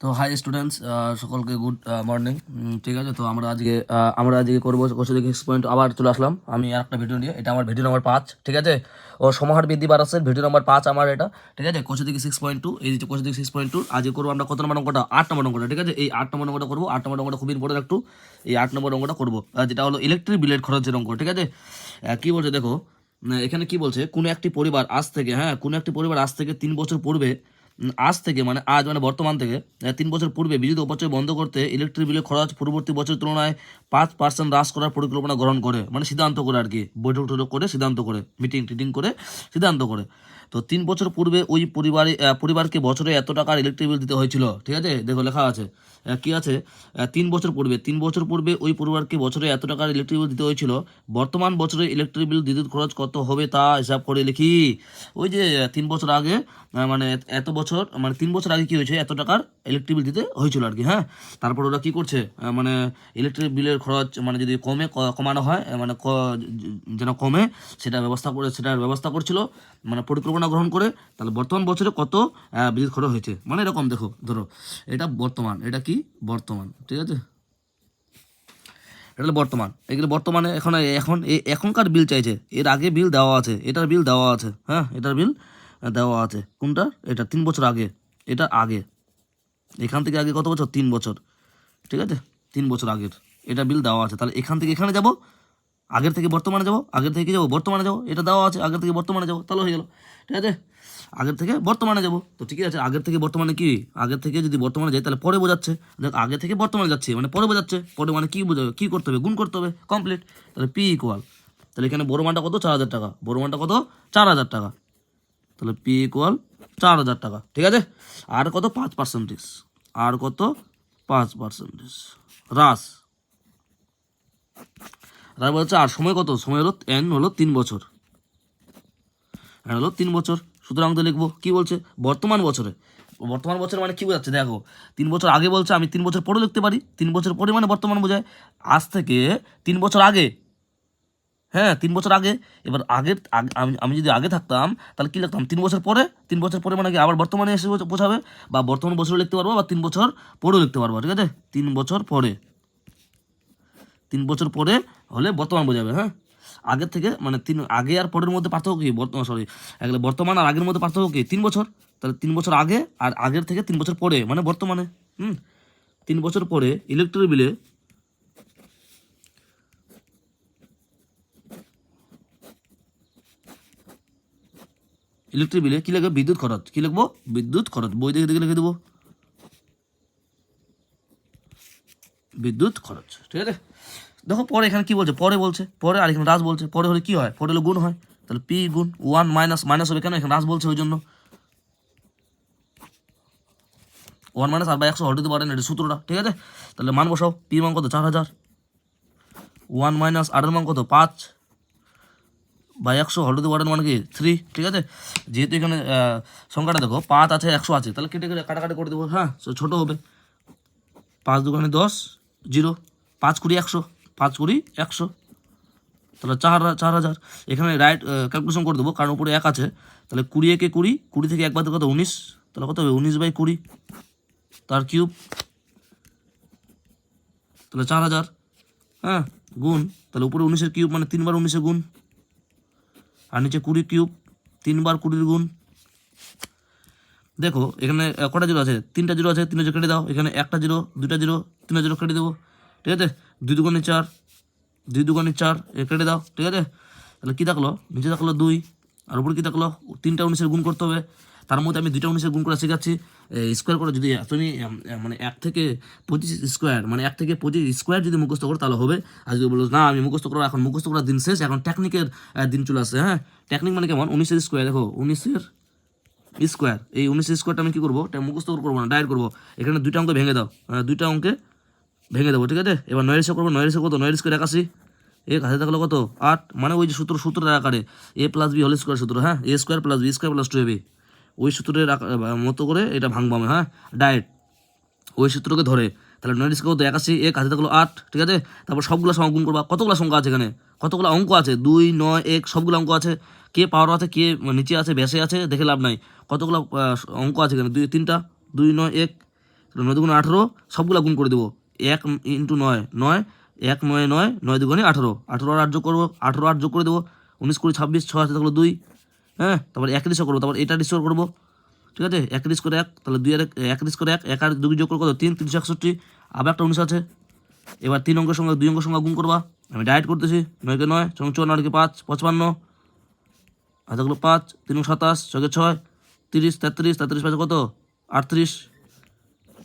তো high students, সকলকে good morning. ঠিক আছে, তো আমরা আজকে করবো কোষে সিক্স পয়েন্ট। আবার চলে আসলাম আমি আর একটা ভিডিও নিয়ে। এটা আমার ভিডিও নাম্বার 5। ঠিক আছে, ও সমাহার বৃদ্ধি বাড়াচ্ছে ভিডিও নাম্বার 5 আমার এটা। ঠিক আছে, কোষে 6.2, এই যে কোষে 6.2 আজকে করবো আমরা কত নম্বর অঙ্কটা? 8 নম্বর অঙ্কটা। ঠিক আছে, এই 8 নম্বর অঙ্কটা করবো। 8 নম্বর অঙ্কটা খুব ইম্পর্টেন্ট একটু। এই 8 নম্বর অঙ্কটা করবো, যেটা হলো ইলেকট্রিক বিলের খরচের অঙ্ক। ঠিক আছে, কি বলছে দেখো, এখানে কি বলছে, কোনো একটি পরিবার আজ থেকে, কোনো একটি পরিবার আজ থেকে 3 বছর পূর্বে, আজ থেকে মানে আজ মানে বর্তমান থেকে 3 বছর পূর্বে বিদ্যুৎ অপচয় বন্ধ করতে ইলেকট্রিক বিলের খরচ পূর্ববর্তী বছরের তুলনায় 5% হ্রাস করার পরিকল্পনা গ্রহণ করে, মানে সিদ্ধান্ত করে আর কি, বৈঠক টৈঠক করে সিদ্ধান্ত করে, মিটিং টিটিং করে সিদ্ধান্ত করে। তো 3 বছর পূর্বে ওই পরিবারকে বছরে এত টাকার ইলেকট্রিক বিল দিতে হয়েছিল। ঠিক আছে, দেখো লেখা আছে, কি আছে, 3 বছর পূর্বে ওই পরিবারকে বছরে এত টাকার ইলেকট্রিক বিল দিতে হয়েছিল। বর্তমান বছরে ইলেকট্রিক বিল বিদ্যুৎ খরচ কত হবে তা হিসাব করে লিখি। ওই যে 3 বছর আগে, মানে এত বছর, মানে 3 বছর আগে কি হয়েছে, এত টাকার ইলেকট্রিক বিল দিতে হয়েছিল আর কি। তারপর ওরা কি করছে, মানে ইলেকট্রিক বিলের খরচ মানে যদি কমানো হয়, মানে যেন কমে, সেটার ব্যবস্থা করছিল, মানে পরিকল্পনা গ্রহণ করে। তাহলে বর্তমান বছরে কত বিদ্যুৎ খরচ হয়েছে, মানে এরকম দেখো, ধরো এটা বর্তমান, এটা কি বর্তমান। ঠিক আছে, এটা হলো বর্তমান। এগুলো বর্তমানে এখনকার বিল চাইছে, এর আগে বিল দেওয়া আছে, এটার বিল দেওয়া আছে, এটার বিল দেওয়া আছে। কোনটা? এটা 3 বছর আগে, এটা আগে, এখান থেকে আগে কত বছর? 3 বছর। ঠিক আছে, 3 বছর আগের এটা বিল দেওয়া আছে। তাহলে এখান থেকে এখানে যাব, আগের থেকে বর্তমানে যাব, আগের থেকে যাবো বর্তমানে যাবো, এটা দেওয়া আছে, আগের থেকে বর্তমানে যাবো, তাহলে হয়ে গেল। ঠিক আছে, আগের থেকে বর্তমানে যাব। তো ঠিক আছে, আগের থেকে বর্তমানে কি, আগের থেকে যদি বর্তমানে যাই তাহলে পরে বোঝাচ্ছে। দেখ, আগে থেকে বর্তমানে যাচ্ছে মানে পরে বোঝাচ্ছে, পরে মানে কি বোঝাবে, কি করতে হবে, গুণ করতে হবে, কমপ্লিট। তাহলে পি ইকুয়াল, তাহলে এখানে বড় মানটা কত? 4,000 টাকা। বড় মানটা কত? 4,000 টাকা। তাহলে পি ইকুয়াল 4,000 টাকা। ঠিক আছে, আর কত? 5%। আর কত? 5% হ্রাস। তারপর হচ্ছে আর সময় কত? সময় হলো এন, হলো 3 বছর, এন হলো 3 বছর। সুতরাং তো লিখবো, কি বলছে, বর্তমান বছরে। বর্তমান বছর মানে কি বোঝাচ্ছে দেখো, 3 বছর আগে বলছে, আমি 3 বছর পরে লিখতে পারি। 3 বছর পরে মানে বর্তমান বোঝায়, আজ থেকে 3 বছর আগে। 3 বছর আগে। এবার আমি যদি আগে থাকতাম তাহলে কি লিখতাম? 3 বছর পরে। 3 বছর পরে মানে কি, আবার বর্তমানে এসে বোঝাবে, বা বর্তমান বছরে লিখতে পারবো, বা 3 বছর পরেও লিখতে পারবো। ঠিক আছে, 3 বছর পরে, 3 বছর পরে হলে বর্তমান বোঝাবে। আগের থেকে মানে আগে আর পরের মধ্যে পার্থক্য কি? বর্তমান আর আগের মধ্যে পার্থক্য কি? 3 বছর। তাহলে 3 বছর আগে আর আগের থেকে 3 বছর পরে মানে বর্তমানে। 3 বছর পরে ইলেকট্রিক বিলে কি লিখবো? বিদ্যুৎ খরচ। কি লিখবো? বিদ্যুৎ খরচ। বই দেখে দেখে লিখে দেবো বিদ্যুৎ খরচ। ঠিক আছে, দেখো পরে এখানে কি বলছে, পরে বলছে, পরে, আর এখানে হ্রাস বলছে। পরে হলে কি হয়? পরে হলে গুণ হয়। তাহলে পি গুণ 1 মাইনাস মাইনাস হবে, কেন? এখানে হ্রাস বলছে ওই জন্য। 1 মাইনাস আর বাই 100 হল টু দি পাওয়ার n, এটা সূত্রটা। ঠিক আছে, তাহলে মান বসাও। পি মান কত? 4,000। 1 মাইনাস আর এর মান কত? 5 বাই 100 হল টু দি পাওয়ার n মানে কি? 3। ঠিক আছে, যেহেতু এখানে সংখ্যাটা দেখো 5 আছে, 100 আছে, তাহলে কেটে কেটে কাটাকাটি করে দেবো। ছোটো হবে। 5 দুগুণে 10, 0, 5 কুড়ি 100, 5 কুড়ি 100, তাহলে 4,000। এখানে রাইট ক্যালকুলেশন করে দেবো, কারণ উপরে 1 আছে। তাহলে 20 একে 20, 20 থেকে 1 বাদ কত? 19। তাহলে কত হবে? 19/20, তার কিউব। তাহলে 4,000, গুণ, তাহলে উপরে 19-এর কিউব মানে 3 বার 19-এর গুণ, আর নিচে 20 কিউব, 3 বার 20-এর গুণ। দেখো এখানে কটা জিরো আছে? 3টা জিরো আছে, 3 জিরো কেটে দাও। এখানে 1টা জিরো, 2টা জিরো, 3টা জিরো কেটে দেবো। ঠিক আছে, 2 দুগুণে 4, 2 দুগুণে 4, কেটে দাও। ঠিক আছে, তাহলে কী থাকলো? নিচে থাকলো 2, আর উপরে কী থাকলো? 3টা 19-এর গুণ করতে হবে। তার মধ্যে আমি 2টা 19-এর গুণ করা শেখাচ্ছি। স্কোয়ার করে যদি তুমি মানে 1 থেকে 25 স্কোয়ার, মানে 1 থেকে 25 স্কোয়ার যদি মুখস্থ করো তাহলে হবে। আর যদি বলো না আমি মুখস্থ করবো, এখন মুখস্থ করার দিন শেষ, এখন টেকনিকের দিন চলে আসছে। টেকনিক মানে কেমন? 19-এর স্কোয়ার, দেখো 19-এর স্কোয়ার, এই 19-এর স্কোয়ারটা আমি কী করবো? এটা মুখস্থ করবো না, ডাইরেক্ট করবো। এখানে 2টা অঙ্ক ভেঙে দাও, 2টা অঙ্কে ভেঙে দেবো। ঠিক আছে, এবার 9-এর স্কোয়ার করবো। 9-এর স্কোয়ার কত? 9-এর স্কোয়ার 81, এক হাতে থাকলো কত? 8, মানে ওই যে সূত্রের আকারে a plus B whole square সূত্র, a square plus B square plus 2ab, ওই সূত্রের মতো করে এটা ভাঙবো আমি, ডাইরেক্ট ওই সূত্রকে ধরে। তাহলে 9-এর স্কোয়ার কত? 81, এক হাতে থাকলো 8। ঠিক আছে, তারপর সবগুলো সংখ্যা গুণ করবা। কতগুলো সংখ্যা আছে এখানে? কতগুলো অঙ্ক আছে? 2, 9, 1, সবগুলো অঙ্ক আছে। কে পাওয়ার আছে, কে নিচে আছে, বেসে আছে, দেখে লাভ নাই। কতগুলো অঙ্ক আছে এখানে? 2, 3টা, 2, 9, 1, তাহলে 9 দুগুণে 18, সবগুলো গুণ করে দেবো। 1 ইন্টু 9, 9, 1 9 9, 9 দুগুণে 18, 18 আর 8 যোগ করবো, 18 8 যোগ করে দেবো, 19 20 26, 6 হাতে থাকলো 2, হ্যাঁ, তারপর 1 রিসও করবো, তারপর এটা রিসও করবো, ঠিক আছে, 1 রিস করে 1, তাহলে 2 আর 1 রিস করে 1, 1 আর 2 যোগ করে কত 3, 361, আবার একটা 19 আছে। এবার 3 অঙ্কের সঙ্গে 2 অঙ্কের সঙ্গে গুণ করবা, আমি ডাইরেক্ট করতেছি, 9 কে 9, 54, 9 কে 5, 55, আর থাকলো 5, 3 27, 6 কে 6, 30, 33, 33 5 কত 38,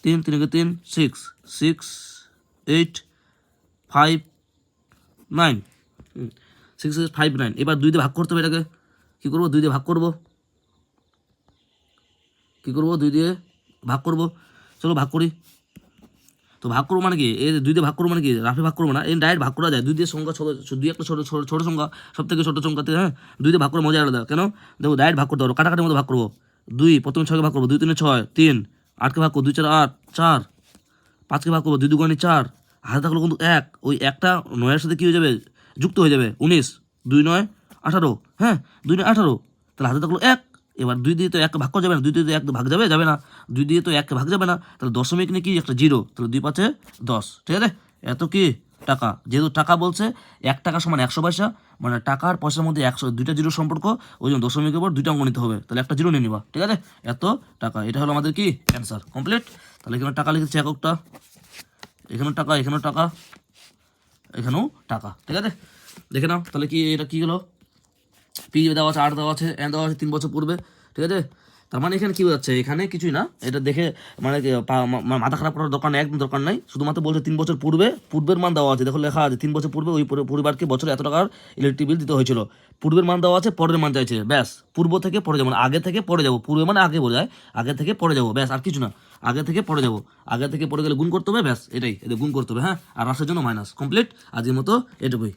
3 3 কে 3, 6 6 8 5 9, 6 6 5 9। এবার 2 দিয়ে ভাগ করতে হবে, এটাকে কী করবো, 2 দিয়ে ভাগ করবো, কী করবো, 2 দিয়ে ভাগ করবো, চলো ভাগ করি। তো ভাগ করবো মানে কি, এই 2 দিয়ে ভাগ করবো মানে কি, রাফে ভাগ করবো না, এই ডাইরেক্ট ভাগ করা যায়। 2 দিয়ে সংখ্যা ছোটো, 2 একটা ছোটো ছোটো ছোটো সংখ্যা, সব থেকে ছোটো সংখ্যাতে, হ্যাঁ, 2 দিয়ে ভাগ করে মজা আলাদা। কেন দেখো, ডাইরেক্ট ভাগ করতে পারবো, কাটাকাটির মধ্যে ভাগ করবো। 2 প্রথমে 6কে ভাগ করবো, 2 3 6, 3 8কে ভাগ করবো, 2 4 8 4, 5কে ভাগ করবো, 2 2 4, হাতে থাকলো কিন্তু 1, ওই একটা 9-এর সাথে কী হয়ে যাবে, যুক্ত হয়ে যাবে, 19, 2 9 18, হ্যাঁ, 2 9 18, তাহলে হাতে থাকলো 1। এবার 2 দিয়ে তো 1 ভাগ করা যাবে না, 2 দিয়ে তো 1 ভাগ যাবে যাবে না, 2 দিয়ে তো 1 ভাগ যাবে না, তাহলে দশমিক নিয়ে কি একটা 0, তাহলে 2 5 10, ঠিক আছে। এত কি টাকা, যেহেতু টাকা বলছে 1 টাকা সমান 100 পয়সা, মানে টাকার পয়সার মধ্যে 100 দুইটা জিরো সম্পর্ক, ওই জন্য দশমিকের উপর 2টা অঙ্ক নিতে হবে, তাহলে একটা জিরো নিয়ে নিবা, ঠিক আছে। এত টাকা, এটা হলো আমাদের কি অ্যান্সার কমপ্লিট। তাহলে এখানে টাকা লিখেছি এককটা, এখানেও টাকা, এখানেও টাকা, এখানেও টাকা, ঠিক আছে। দেখে নাও তাহলে কি এটা কী হলো, পি দেওয়া আছে, 8 দেওয়া আছে, এন দেওয়া আছে 3 বছর পূর্বে, ঠিক আছে। তার মানে এখানে কী যাচ্ছে, এখানে কিছুই না, এটা দেখে মানে মাথা খারাপ করার দরকার নেই, একদম দরকার নাই, শুধুমাত্র বলছে 3 বছর পূর্বে, পূর্বের মান দেওয়া আছে, দেখো লেখা আছে 3 বছর পূর্বে ওই পরিবারকে বছরে এত টাকার ইলেকট্রিক বিল দিতে হয়েছিল, পূর্বের মান দেওয়া আছে, পরের মান চাইছে, ব্যাস, পূর্ব থেকে পরে যাবো, আগে থেকে পরে যাবো, পূর্বে মানে আগে বোঝায়, আগে থেকে পরে যাবো, ব্যাস, আর কিছু না, আগে থেকে পরে যাবো, আগে থেকে পরে গেলে গুণ করতে হবে, ব্যাস এটাই, এদের গুণ করতে হবে, হ্যাঁ, আর রাশের জন্য মাইনাস, কমপ্লিট। আজকের মতো এটুকুই।